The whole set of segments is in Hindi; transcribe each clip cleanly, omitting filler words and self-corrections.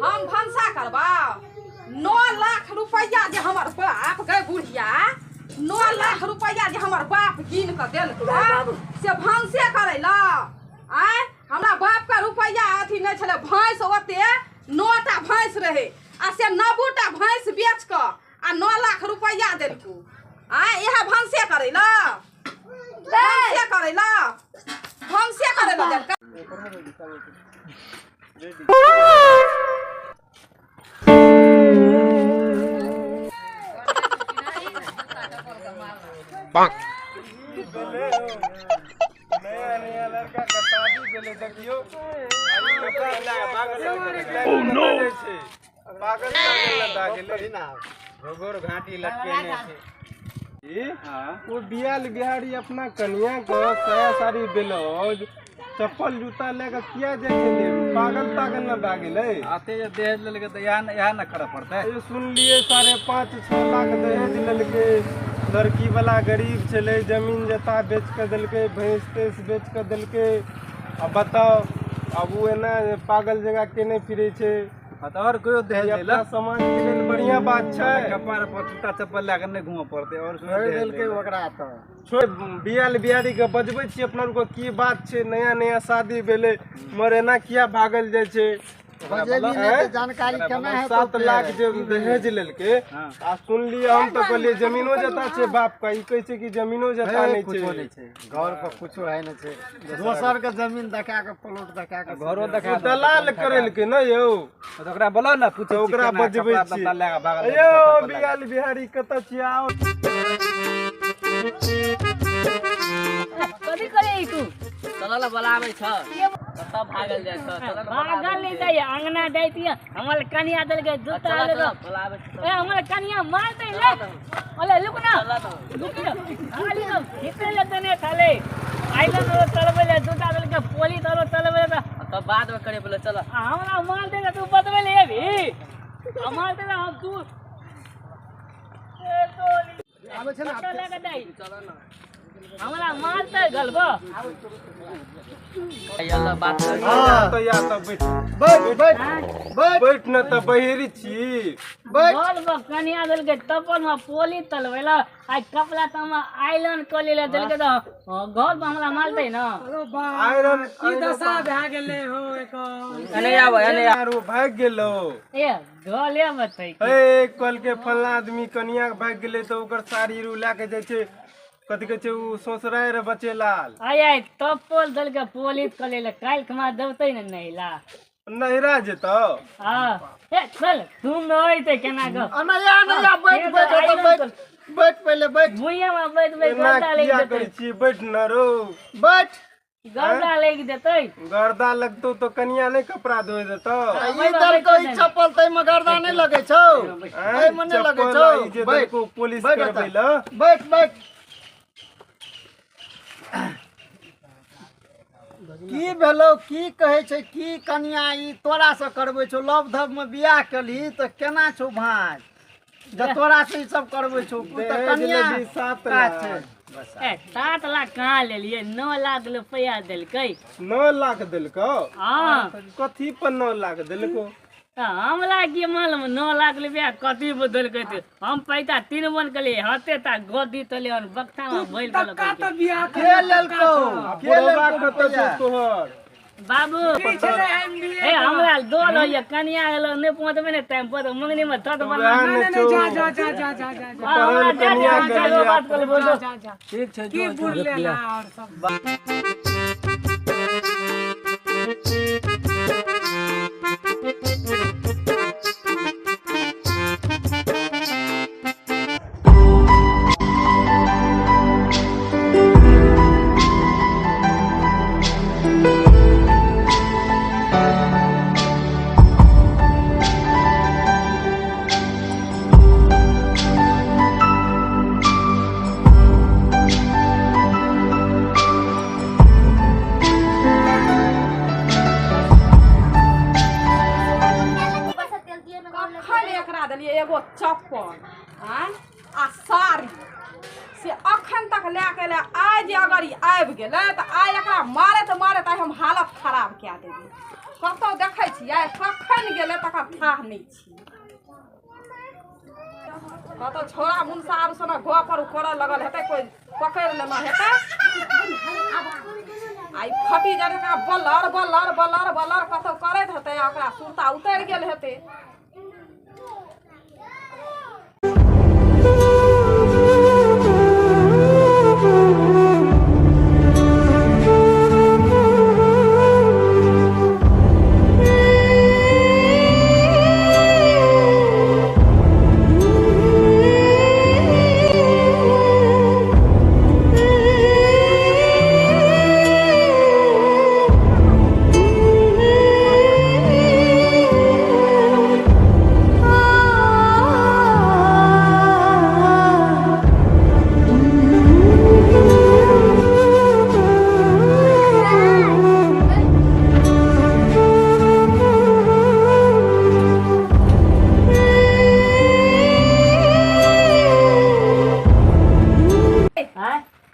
हम भंसा करबा 9 लाख रुपया जे हमर बाप गए बुढ़िया 9 लाख रुपया जे हमर बाप कीन के देलकै से भंसे करे ला आय हमरा बाप का रुपया अथी नहीं छले भैंस ओते 9टा भैंस रहे आ से 90टा भैंस बेच के आ 9 लाख रुपया देलकू आय यह भंसे करे ला भंसे करे ला भंसे करे ला नया लड़का का शादी भेले देखियो पागल लगा गेले ना गोगोर घाटी लटकेने छे वो बियाल बिहारी अपना कन्या को साया साड़ी ब्लाउज चप्पल जूता लेकर किया जाए पागल न भागेले आते जे दहेज लेके तो यहाँ न खड़ा पड़ता है। ये सुन लिए 5.5-6 लाख दहेज लेके लड़की वाला गरीब छे जमीन जता बेच कर दिलके भैंस तेस बेच कर दिलके। अब बताओ अब वो है ना पागल जगह केने फिरे छे और कोई दहेज अपना समाज के लिए बढ़िया बात है कपार पर जूता चप्पल लेकर नहीं घूम पड़ते और दिलके ओकरा तो छोड़ बियाल बिहारी के बजबै छी अपना को की बात छे नया शादी भेले मरेना किया भागल जाय छे जानकारी केना है 7 लाख जो दहेज लेलके आ सुन लिए हम तो कहलिए जमीनो जता छे बाप का ई कहै छे कि जमीनो जता नहीं छे घर पर कुछो है न छे दोसर के जमीन देखा के प्लॉट देखा के घरो देखा दलाल करेल के न यौ तो ओकरा बोलो ना पूछो ओकरा बजबै छी यौ बियाल बिहारी कत छी आओ कथी करे तू चल बोलावे छ तब भागल जाय छ चल भागल नहीं जाय अंगना दैती हमर कनिया दल के जूता ले बोलावे ए हमर कनिया मार दे ले ओले लुक ना लुक ना खाली तो हिते ले तने थाले आइलन रो चलबे ले जूता दल के पोली तरो चलबे तब बाद में करे बोले चल हमरा मार दे तू बतबे ले भी मार दे हम तू ए टोली आबे छ ना चल के दई चल ना हमरा मारते गलबो यल्ला बात कर तो या तो बैठ न त बहेरी छी गलबो कनिया दल के तपन में पोली तलवेला आ कपला तमा आइलन कोली ले दल के तो घर में हमरा मारते न आयरन की दशा भए गेले हो एक एने आबो एने यारो भाग गेलो ए गले बतै ए कल के फल्ला आदमी कनिया के भाग गेले तो ओकर साड़ी रू ला के जाय छे कथि कहै छे उ सोसराय रे बचे लाल आय तपोल दल के पोली कोली ले काल खमा देवतै न नैला नहिरा जेतो हां ए चल तुम नई ते केना गो अनया बैठ पहले बैठ भुइया में बैठ ना गर्दा ले किया देतै करै छी बैठ न रो बैठ गर्दा ले देतै गर्दा लगतो तो कनिया नहीं कपड़ा धोइ देतो ई दल को ई चप्पल तै में गर्दा नहीं लगे छौ ए मने लगे छौ जे बैठ को पुलिस करबै ल बैठ बैठ की भेलो की कहे छै की कन्या ई तोरा से करबै छौ लव धर्म में बियाह केली त केना छौ भाई ज तोरा से ई सब करबै छौ त कन्या 7 का लाख छै ए 7 लाख कहाँ लेलिए 9 लाख रुपया देलकै 9 लाख देलको हां कथी पर 9 लाख देलको हमरा की मालूम 9 लाख रुपया कथी बदलकै थे हम पैसा 3 मन के लिए हते ता गोदी तले और बक्सा में भइल गेल का तो बियाह के लेलको के लेलको कत छौ तोहर बाबू ए हमरा दोल होय कनिया गेलो ने पहुंचबे ने टाइम पर मंगनी में तत बना परल कनिया के लिए बात कर बोलो ठीक छै की बुल लेला और सब एगो चप्पल आ साड़ी से अखन तक लेके ले आइ जे अगर ई आबि गेलै तऽ आइ एकरा मारैत मारैत आइ हम हालत खराब कए देबै कतौ देखै छियै कखन गेलै तकर थाह नहि छी कतौ छोरा मुनसा आर सना गप पर करऽ लगल हेतै कोई पकड़ि लेना हेतै आई फटी जाने का बल्लर बल्लर बल्लर बल्लर कतौ करैत हेतै ओकरा सुरता उतरि गेल हेतै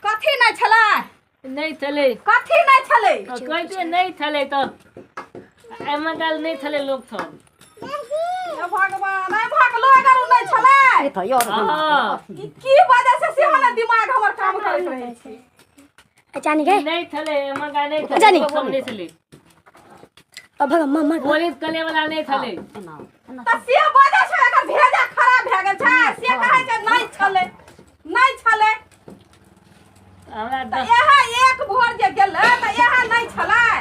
कथी नहीं छलै नहीं छले कथी नहीं छलै कहते नहीं छले तो एमे गाल नहीं छले लोग सब हे भगवान हे भगलो अगर नहीं छलै हाँ की वजह से हमरा दिमाग हमर काम करैत रहै छै जानी गए नहीं छले एमे गाल नहीं जानी। छले लोग सब नहीं छले अब भग मम्मा पुलिस कले वाला नहीं छले त से वजह से एकर भेजा खराब भए गेल छै से कहै छै नहीं छलै हमरा त यहाँ एक भोर जे गेलै त यहाँ नहीं छलै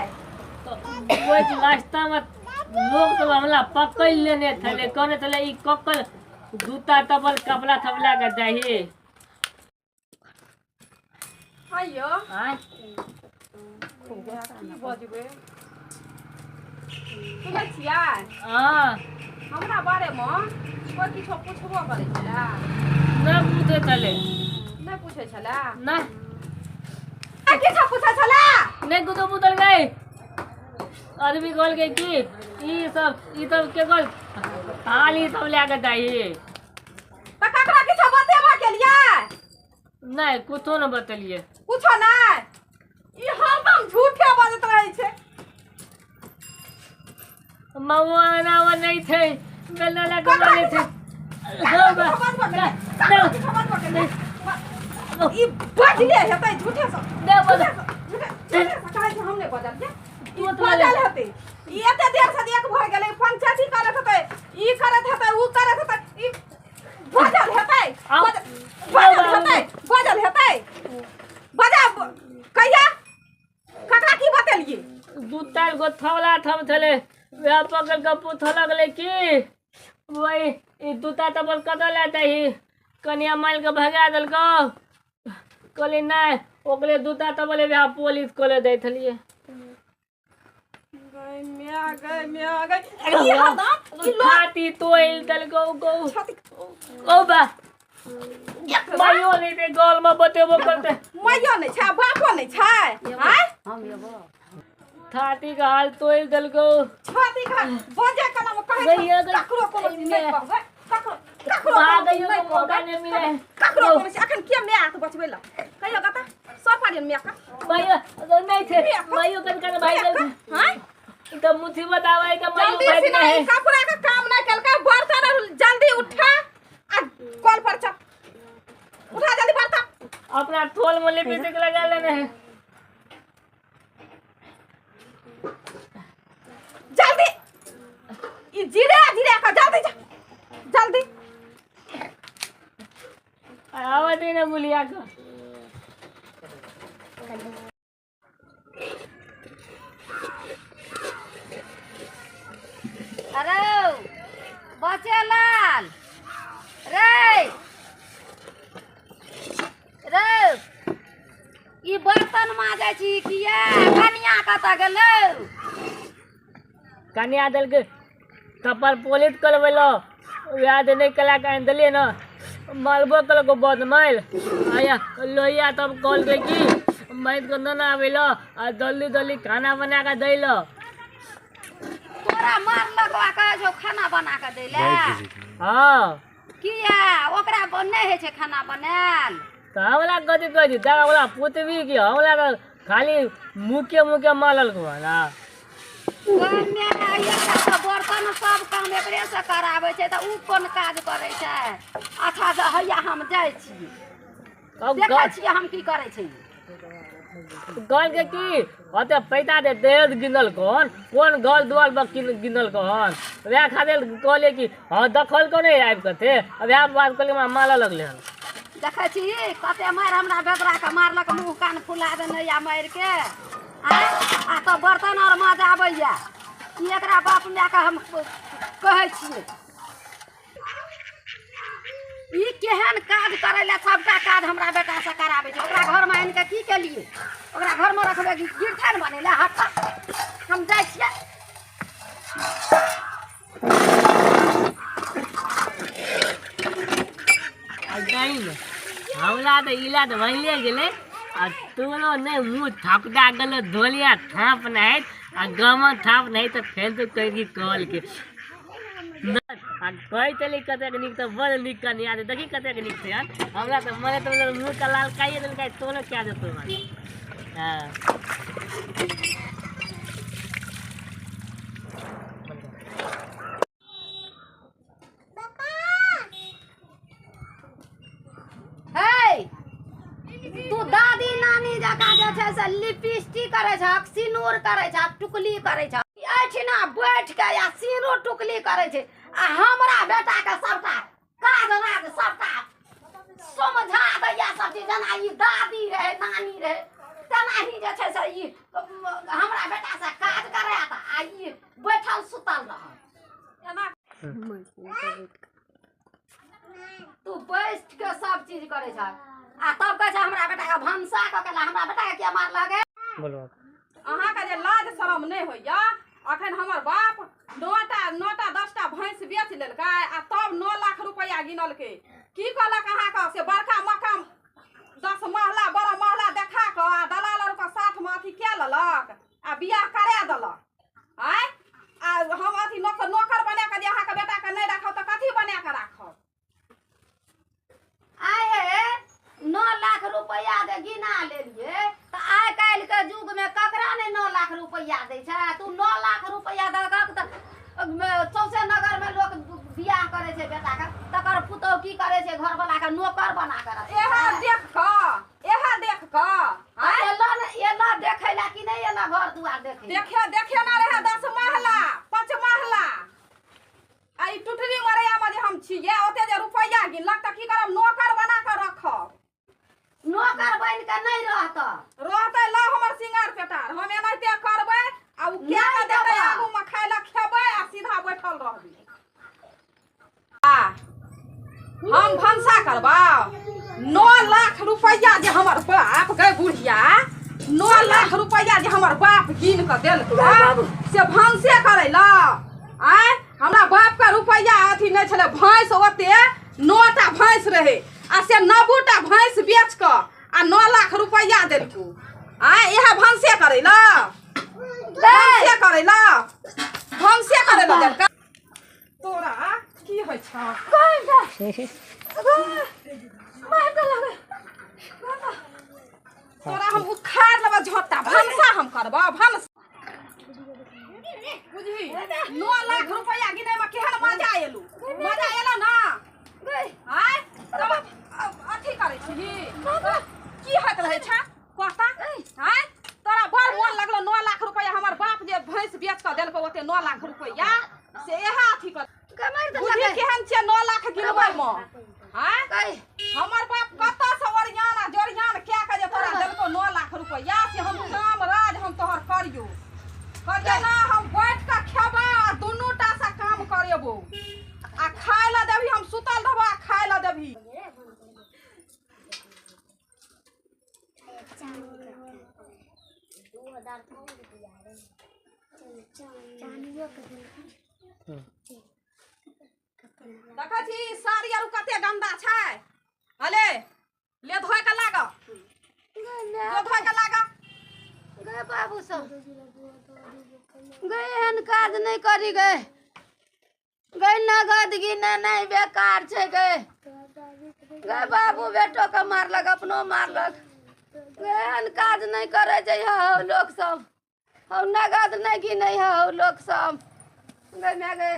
कोई रास्ता में लोग सब हमला पकड़ लेने छले कहने छले ई कक्कल जूता तबल कपड़ा थपला के चाहिए आइयो हाँ की बजबै सुनै छियै हाँ हमरा बारे में कोई किछो पूछबो करै छलै नहीं पूछे छले नहीं पूछै छलै नहीं किछो पूछै छलै नहीं कुछ पूछल गए आदमी कहल गए कि ई सब के कहल थाली सब लेके चाहिए त ककरा किछो बतेबा केलियै नहीं कुछो न बतलिए कुछो नहीं ई हरदम झूठे बाजैत रहै छै महुआ नावा नहीं थे मेला लगा नहीं थे ई बजले हेतै झूठे से नहीं बोल झूठे से कहै छै हमने बजलियै तू ई तो बजल हेतै ई एते देर से एक भर गेलै पंचायती करत हेतै ई करत हेतै ऊ करत हेतै ई बजल हेतै बजल हेतै बजा कहिया ककरा की बतेलियै दू चार गो थवला थम छले वह पकड़ के पूछऽ लगले कि वही ई दूता तबल कतऽ ले चाहिए कनिया माइल के भगा देलको कहली नहीं ओकरे दूता तबले वह पुलिस को ले दैथलिए खाती तोइल देलको गौ ओ बा मायो नहीं दे गोल में बतेबो करते मैयो नहीं छै बापो नहीं छै हैं थाती का हाल तोइल देलको छाती का बजे कना में कहै गइया गइ ककरो कोनो चीज नहीं कहबै ककरो भाग गइयो को मौका नहीं मिले ककरो कोनो चीज अखन के मैया के बचबै ला कहियो कता सब पारी मैया का भाइयो नहीं थे भाइयो कर भाई गल हैं तो मुसीबत आवे का मायो जल्दी भाई से नहीं नहीं कपड़ा का काम नहीं कलका बर्तन जल्दी उठा आ कॉल पर चप उठा जल्दी बर्तन अपना थोल में लिपस्टिक लगा लेने हैं जल्दी ये जीरे का जल्दी जा जल्दी आवाज ही ना बुलिया का अरे बचे लाल रे रे ई बर्तन माजे छी किया कनिया कतऽ गेलौ कन्या दल के थप्पड़ पुलिस करवेलो याद नहीं कला का दिलिए ना मारबो कल को बदमाइल आया लोहिया तब कॉल के कि मैं को न आवेलो आ जल्दी जल्दी खाना बना के दैलो तोरा मार लगवा कहे छौ खाना बना के दै ले हाँ किया ओकरा नहीं है छे खाना बनाल तो हमला कथी कह दी तारा वाला पुतवी की हमला तो खाली मुके मुके मालल को ना कन्या एकटा तऽ बर्तन सब काम एकरे से कराबै छै तऽ उ कोन काज करै छै। अच्छा जे हैया हम जाइ छी देखै छियै हम की करै छी। कहल के की ओते पैसा दे दहेज गिनल कोन घर दुआर पर गिनल कौन वएह खातिर कहले कि हाँ दखल को नहीं आबि कते अब वएह बात कहले हमरा माला लगले हन। देखै छी कते मारि हमरा बेदरा के मारलक मुँह कान फुला देने या मारि के आ तऽ बर्तन आर मजाबैया ई एकरा बाप माय के हम कहै छियै ई केहन काज करै लए सबटा काज हमरा बेटा से कराबै छै। ओकरा घर में आनि के की केलियै ओकरा घर में रखबै गिरठन बने ले हट हम जाइ छियै। हमरा तो इला तो भइले गेले आ तोरो ने मुंह थापदा गल धोलिया थाप नहीं आ गम थाप नहीं तो फेर तो कही कॉल के आ कही चली कते निक तो बड़ निक कनिया दे देखी कते निक छै यार हमरा तो मने तो मुंह का लाल काई देल काई तोलो क्या देतो भाई। हां तू दादी नानी जका जे छै से लिपस्टिक करे छ सिनूर करे छ टुकली करे छ एठिना बैठ के या सिरो टुकली करे छै आ हमरा बेटा के सबटा काज राज सबटा समझा दैया सब चीज जेना ई दादी रहे नानी रहे तेनाही जे छै से ई हमरा बेटा से काज करे आ ई बैठल सुतल रह एना तू बैठ के सब चीज करे छ आ तब कहे छै हमरा बेटा के भंसा क के हमरा बेटा के किया मार लगे बोलो अहाँ के जे लाज शरम नहीं होइया अखन हमर बाप 9टा 10टा भैंस बेच लेलकै आ तब 9 लाख रुपया गिनलकै की कहलक अहाँ के से बड़का मकान 10 महला बड़ा महला देखा के आ दलाल आर के साथ में अथी के लेलक आ बियाह करा देलक आय आ हम अथी नौकर बना के जे अहाँ के बेटा के नहीं राखब त कथी बना के राखब। आए 9 लाख रुपया दे गिना लेलिए तो आइ काल्हि के युग में ककरा ने 9 लाख रुपया दे छै। तू 9 लाख रुपया दगक त सौसे नगर में लोग बियाह करे छै बेटा के तकर पुतौ की करे छै घर वाला के नौकर बना के रखे एहा देख क एला देखे ला कि नहीं एला घर दुआर देखे देखे ना रहे 10 महला 5 महला आई टुटरी मरैया में जे हम छियै ओते जे रुपया गिनलक त की करब नौकर बना के रखब नौकर बन के नहीं रहते ला हमर सिंगार पेटार हम एनाहिते करबै आ उ के के देतै आगू में खाय ला खेबै आ सीधा बैठल रहबै आ हम भंसा करबा 9 लाख रुपया जे हमर बाप गए बुढ़िया 9 लाख रुपया जे हमर बाप गिन के देलकै से भंसे करै ला आय हमरा बाप का रुपया अथी नहीं छले भैंस ओते 9टा भैंस रहे आ से 90टा भैंस बेच क आ 9 लाख रुपया देलकू आ इहा भंसे करे ला देलका तोरा की होय छ तोरा हम उखाड़ लेबा झोटा भंसा हम करबा भंस बुझी 9 लाख रुपया गिने में केहन मजा एलो ना हाय तब अथी करे छी की हक रहे छ कहता हाय तोरा बड़ मोन लगलो 9 लाख रुपया हमर बाप जे भैंस बेच के देलको ओते 9 लाख रुपया से एहा अथी कर बुझी केहन छै 9 लाख गिनबै म हाय हमर बाप कत्ता से ओरियान जोरियान क्या के जे तोरा देलको 9 लाख रुपया से हम काम राज हम तोहर करियो ना हम बैठ के खेबा दुनूटा से काम करेबो आ खाय ला देबी हम सुतल रहबो आ खाय ला देबी देखा छी साड़ी आरु कते गंदा छै हले ले धोय के लाग धोय के लाग गए बाबू सब गए एहन काज नहीं करी गए नगद गिने नहीं बेकार छे गए बाबू बेटो के मारलक अपनो मारलक एहन काज नहीं करे छै लोग सब और नगद नहीं कि नहीं है लोग सब गए मैं गए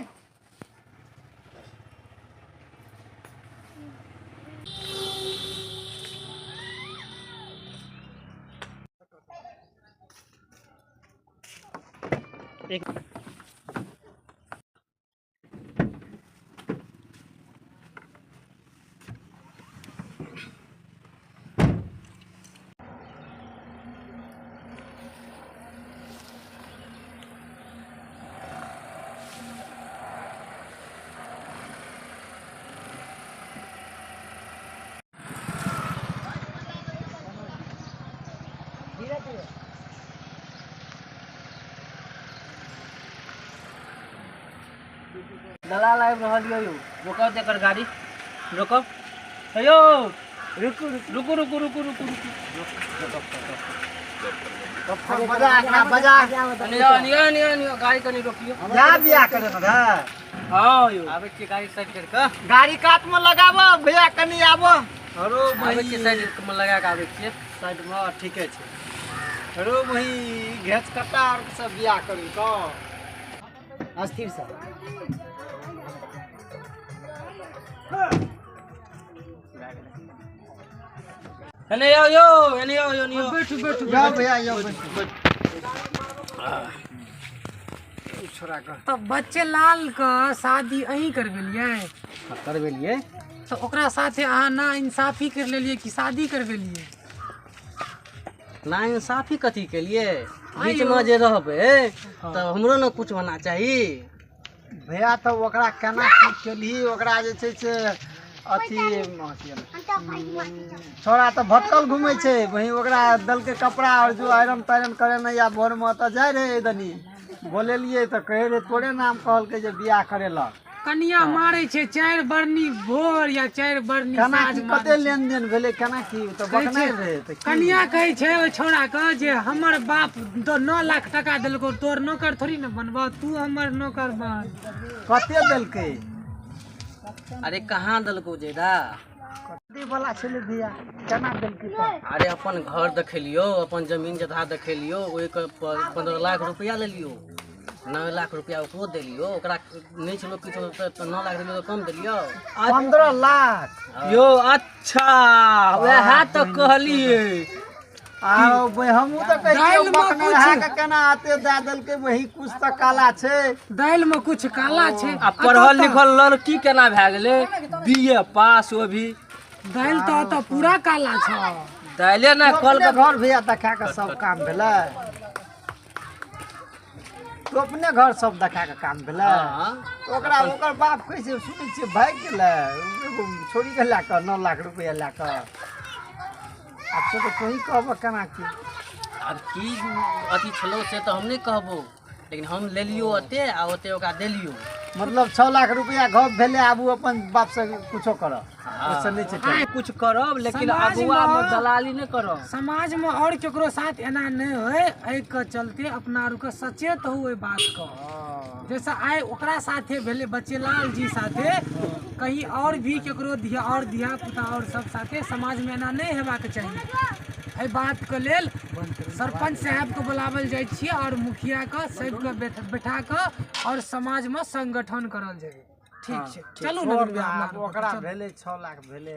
दलाल आबि रहल यौ रोकौ तेकर गाड़ी रोकौ हेयौ रुकू रुकू रुकू रुकू रुकू बजा एकरा बजा नियो गाड़ी कनी रोकियो जा बियाह करे ना हां यौ आबै छी गाड़ी साइड कर के गाड़ी काट में लगाबो भैया कनी आबो हरो आबै छी साइड में लगा के आबै छी साइड में ठीके छै हरो वही घेच कट्टा और सब बियाह करी तो अस्थिर से एने यो एने यो नियो बैठू बैठू यो भैया यो छोरा का तो बच्चे लाल का शादी अहीं करवेलिए करवेलिए तो ओकरा साथे अहाँ ना इंसाफी कर लेलिए कि शादी करवेलिए ना इंसाफी कथी के लिए बीच में जे रहबे तो हमरो न कुछ होना चाहिए भैया तो ओकरा केना की केली ओकरा जे छै से अथी छोरा तो भटकल घूमे छै वही ओकरा दल के कपड़ा और जो आयरन तायरन करे न या भोर में तो जाय रहे इदनी बोलेलिए तो कहे रे तोरे नाम कहल के जे बियाह करेला कनिया मारे छे 4 बरनी भोर या 4 बरनी केना साँझ की मारे कते लेन देन भेले केना की तो बकने रहे तो की? कनिया कहे छे ओ छोड़ा के जे हमर बाप तो 9 लाख टका देलको तोर नौकर थोड़ी न बनबा तू हमर नौकर बन कते देलके अरे कहाँ दलको जेदा कते वाला छले भैया केना देलके तो अरे अपन घर देखेलियो अपन जमीन जगह देखेलियो ओहि के 15 लाख रुपया लेलियो 9 लाख रुपया ओकरो देलियो ओकरा नहीं छलो किछो तो 9 लाख देलियो तो कम देलियो 15 लाख यो अच्छा वह तो कहलिए आओ भाई हमहू तो कहियो दालि में बकने कुछ- रहा के केना आते दे देलके वही कुछ तो काला छै दाल में कुछ काला छे आ पढ़ल लिखल लड़की केना भए गेले बीए पास ओ भी दाल तो पूरा काला छे दाइले ना कल अपने घर भैया देखा के सब काम भेलै तो अपने घर सब देखा के काम भेलै हां तो ओकरा ओकर बाप कैसे सुनै छियै भाग गेलै एगो छोरी के लए के 9 लाख रुपया लए के अब से तो तोही कहब केना की अब की अथी छलो से तो हम नहीं कहबो लेकिन हम लेलियो ओते आ ओते ओकरा देलियो मतलब 6 लाख रुपया घर भेले आबू अपन बाप से कुछो करब ओसे नहीं छै कुछ करब लेकिन समाज अगुआ में- में दलाली नहीं करब समाज में और केकरो साथ एना नहीं होए एहि के चलते अपना आर के सचेत हो ओहि बात का जैसा आए ओकरा साथे भेले बच्चेलाल जी साथे कहीं और भी केकरो धिया पुता और सब साथे समाज में एना नहीं हेबाक चाहिए एहि बात के लेल सरपंच साहब को बुलावल जाय छियै और मुखिया के सबके बैठा के और समाज में संगठन करल जाय ठीक छै चलू छोड़ ने ना, आब ओकरा भेले 6 लाख भेले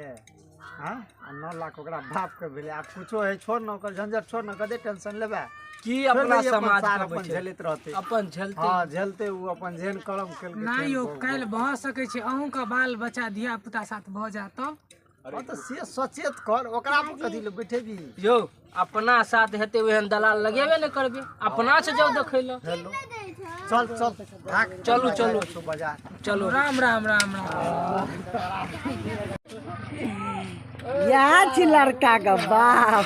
हां आ 9 लाख ओकरा बाप के भेले आब कुछो है छोड़ न ओकर झंझट छोड़ न कदे टेंशन लेबे की अपना समाज के अपन बैठे झेलैत रहते अपन झेलते हां झेलते उ अपन जेहन कर्म केलकै नहीं यो काल्हि भऽ सकै छै अहूँ के बाल बच्चा धिया पुता साथ भऽ जायत तब तो से सचेत कर ओकरा पर कथि ले बैठेबी यो अपना साथ हेते ओहन दलाल लगेबे नहीं करबे अपना से जाओ देखै ल हेलो चल चल भाग चलू चलू तो बाजार चलो राम राम राम राम या छी लड़का का बाप